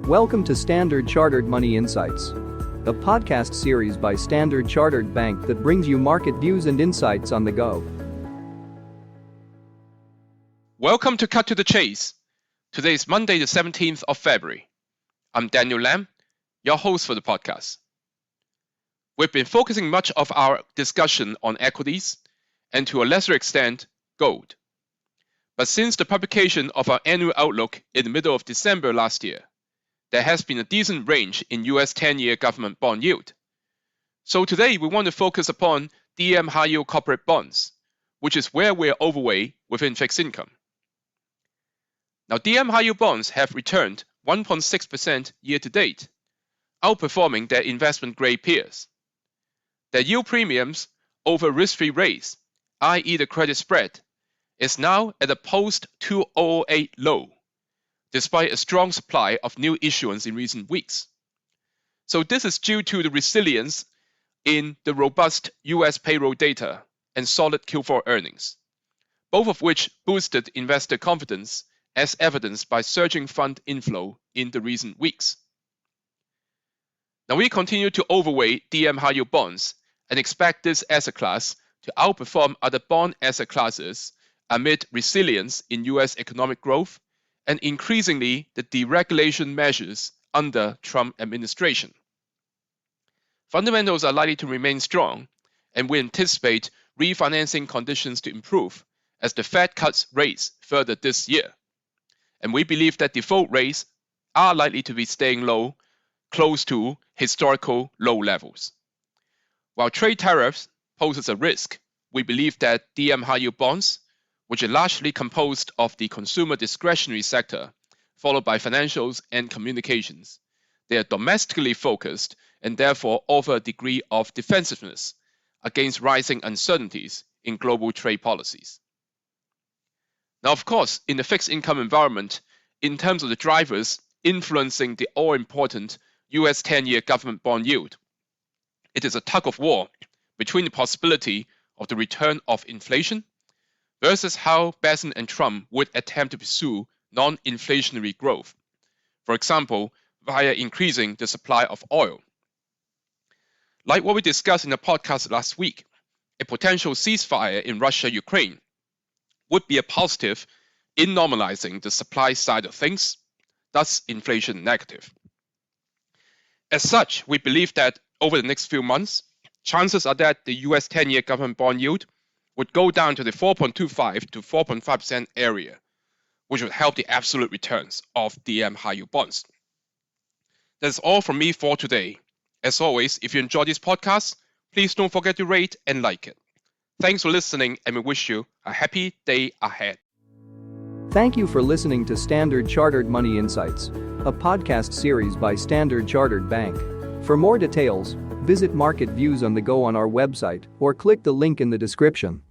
Welcome to Standard Chartered Money Insights, a podcast series by Standard Chartered Bank that brings you market views and insights on the go. Welcome to Cut to the Chase. Today is Monday, the 17th of February. I'm Daniel Lam, your host for the podcast. We've been focusing much of our discussion on equities and to a lesser extent, gold. But since the publication of our annual outlook in the middle of December last year, there has been a decent range in US 10-year government bond yield. So today we want to focus upon DM high yield corporate bonds, which is where we're overweight within fixed income. Now DM high yield bonds have returned 1.6% year to date, outperforming their investment grade peers. Their yield premiums over risk-free rates, i.e. the credit spread, is now at a post-2008 low, despite a strong supply of new issuance in recent weeks. So this is due to the resilience in the robust US payroll data and solid Q4 earnings, both of which boosted investor confidence as evidenced by surging fund inflow in the recent weeks. Now we continue to overweight DM high yield bonds and expect this asset class to outperform other bond asset classes amid resilience in US economic growth and increasingly the deregulation measures under Trump administration. Fundamentals are likely to remain strong, and we anticipate refinancing conditions to improve as the Fed cuts rates further this year. And we believe that default rates are likely to be staying low, close to historical low levels. While trade tariffs poses a risk, we believe that DM high yield bonds, which are largely composed of the consumer discretionary sector, followed by financials and communications. They are domestically focused and therefore offer a degree of defensiveness against rising uncertainties in global trade policies. Now, of course, in the fixed income environment, in terms of the drivers influencing the all-important US 10-year government bond yield, it is a tug of war between the possibility of the return of inflation versus how Bessent and Trump would attempt to pursue non-inflationary growth, for example, via increasing the supply of oil. Like what we discussed in the podcast last week, a potential ceasefire in Russia-Ukraine would be a positive in normalizing the supply side of things, thus inflation negative. As such, we believe that over the next few months, chances are that the US 10-year government bond yield would go down to the 4.25 to 4.5% area, which would help the absolute returns of DM high yield bonds. That's all from me for today. As always, if you enjoy this podcast, please don't forget to rate and like it. Thanks for listening, and we wish you a happy day ahead. Thank you for listening to Standard Chartered Money Insights, a podcast series by Standard Chartered Bank. For more details, visit Market Views on the Go on our website or click the link in the description.